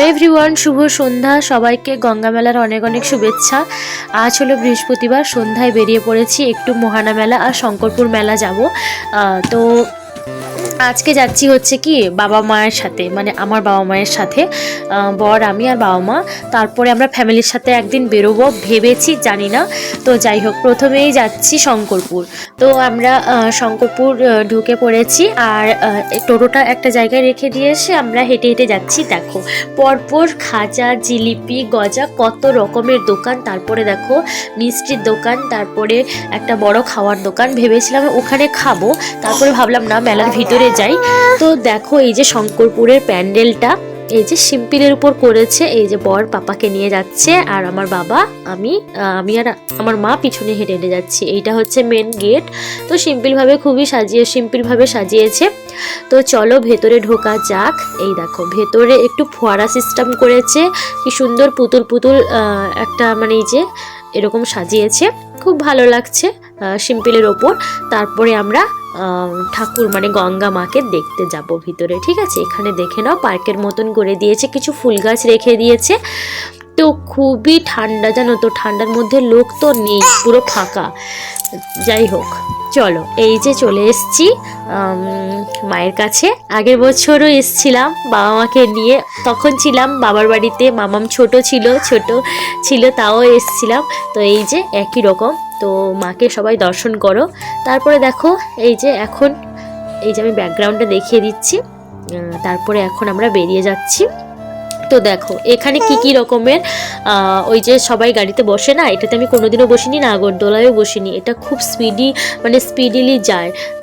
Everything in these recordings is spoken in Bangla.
হ্যালো এভরিওয়ান, শুভ সন্ধ্যা। সবাইকে গঙ্গা মেলার অনেক অনেক শুভেচ্ছা। আজ হলো বৃহস্পতিবার, সন্ধ্যায় বেরিয়ে পড়েছি একটু মোহানা মেলা আর শঙ্করপুর মেলা যাব। তো আজকে যাচ্ছি হচ্ছে কি বাবা মায়ের সাথে, মানে আমার বাবা মায়ের সাথে, বর আমি আর বাবা মা। তারপরে আমরা ফ্যামিলির সাথে একদিন বেরোবো ভেবেছি, জানি না। তো যাই হোক, প্রথমেই যাচ্ছি শঙ্করপুর। তো আমরা শঙ্করপুর ঢুকে পড়েছি, আর টোটোটা একটা জায়গায় রেখে দিয়ে এসে আমরা হেঁটে হেঁটে যাচ্ছি। দেখো পরপর খাজা, জিলিপি, গজা, কত রকমের দোকান। তারপরে দেখো মিষ্টির দোকান, তারপরে একটা বড় খাওয়ার দোকান। ভেবেছিলাম ওখানে খাবো, তারপরে ভাবলাম না, মেলার ভিতরে যাই। তো দেখো এই যে শঙ্করপুরের প্যান্ডেলটা, এই যে সিম্পলের উপর করেছে। এই যে বর পাপাকে নিয়ে যাচ্ছে, আর আমার বাবা, আমি আর আমার মা পিছনে হেঁটে হেঁটে যাচ্ছি। এইটা হচ্ছে মেন গেট। তো খুবই সিম্পলভাবে সাজিয়েছে। তো চলো ভেতরে ঢোকা যাক। এই দেখো ভেতরে একটু ফোয়ারা সিস্টেম করেছে, কি সুন্দর পুতুল পুতুল একটা, মানে এই যে এরকম সাজিয়েছে, খুব ভালো লাগছে সিম্পলের ওপর। তারপরে আমরা ঠাকুর মানে গঙ্গা মাকে দেখতে যাব ভিতরে, ঠিক আছে। এখানে দেখে নাও, পার্কের মতন করে দিয়েছে, কিছু ফুল গাছ রেখে দিয়েছে। তো খুবই ঠান্ডা, জানো তো, ঠান্ডার মধ্যে লোক তো নেই, পুরো ফাঁকা। যাই হোক, চলো এই যে চলে এসছি মায়ের কাছে। আগের বছরও এসছিলাম বাবা মাকে নিয়ে, তখন ছিলাম বাবার বাড়িতে, মামাম ছোট ছিল তাও এসছিলাম। তো এই যে একই রকম। তো মাকে সবাই দর্শন করো। তারপরে দেখো এই যে এখন, এই যে আমি ব্যাকগ্রাউন্ডটা দেখিয়ে দিচ্ছি। তারপরে এখন আমরা বেরিয়ে যাচ্ছি। তো দেখো এখানে কি কি রকমের ওই যে সবাই গাড়িতে বসে না, এটাতে আমি কোনোদিনও বসিনি, নাগরদোলায়ও বসিনি। এটা খুব স্পিডিলি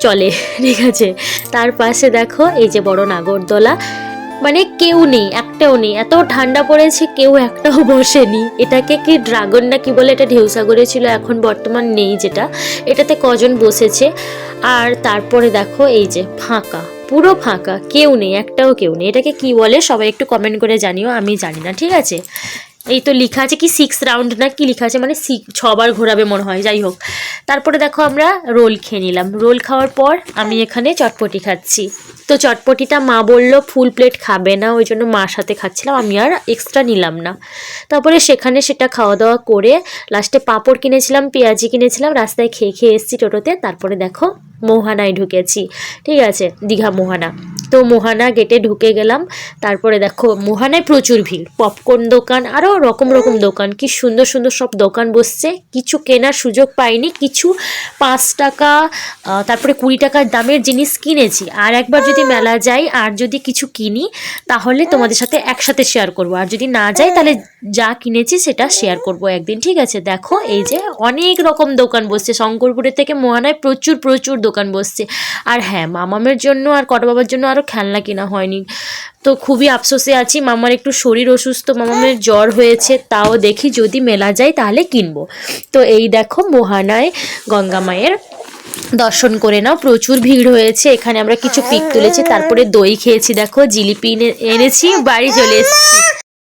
চলে, ঠিক আছে। তার পাশে দেখো এই যে বড় নাগরদোলা, মানে কেউ নেই, একটাও নেই, এত ঠান্ডা পড়েছে, কেউ একটাও বসেনি। এটাকে কি ড্রাগন না কি বলে, এটা ঢেউসাগরে ছিল, এখন বর্তমান নেই যেটা। এটাতে কজন বসেছে। আর তারপরে দেখো এই যে ফাঁকা, পুরো ফাঁকা, কেউ নেই, একটাও কেউ নেই। এটাকে কি বলে সবাই একটু কমেন্ট করে জানিও, আমি জানি না, ঠিক আছে। এই তো লেখা আছে কি 6 রাউন্ড না কি লেখা আছে, মানে 6বার ঘোরাবে মনে হয়। যাই হোক, তারপরে দেখো আমরা রোল খেয়ে নিলাম। রোল খাওয়ার পর আমি এখানে চটপটি খাচ্ছি। তো চটপটিটা মা বলল ফুল প্লেট খাবে না, ওই জন্য মার সাথে খাচ্ছিলাম, আমি আর এক্সট্রা নিলাম না। তারপরে সেখানে সেটা খাওয়া দাওয়া করে লাস্টে পাঁপড় কিনেছিলাম, পেঁয়াজি কিনেছিলাম, রাস্তায় খেয়ে এসেছি টোটোতে। তারপরে দেখো মোহানায় ঢুকেছি, ঠিক আছে, দীঘা মোহানা। তো মোহানা গেটে ঢুকে গেলাম। তারপরে দেখো মোহানায় প্রচুর ভিড়, পপকর্ন দোকান, আরও রকম দোকান, কি সুন্দর সুন্দর সব দোকান বসছে। কিছু কেনার সুযোগ পাইনি, কিছু 5 টাকা তারপরে 20 টাকার দামের জিনিস কিনেছি। আর একবার যদি মেলা যাই আর যদি কিছু কিনি, তাহলে তোমাদের সাথে একসাথে শেয়ার করব, আর যদি না যাই তাহলে যা কিনেছি সেটা শেয়ার করব একদিন, ঠিক আছে। দেখো এই যে অনেক রকম দোকান বসছে, শঙ্করপুরের থেকে মোহানায় প্রচুর দোকান বসছে। আর হ্যাঁ, মামামের জন্য আর কটা বাবার জন্য আরও খেলনা কেনা হয়নি। তো খুবই আফসোসে আছি, মামার একটু শরীর অসুস্থ, মামামের জ্বর হয়েছে, তাও দেখি যদি মেলা যায় তাহলে কিনবো। তো এই দেখো মোহানায় গঙ্গা মায়ের দর্শন করে নাও, প্রচুর ভিড় হয়েছে। এখানে আমরা কিছু পিক তুলেছি, তারপরে দই খেয়েছি, দেখো জিলিপি এনেছি, বাড়ি চলে এসেছি।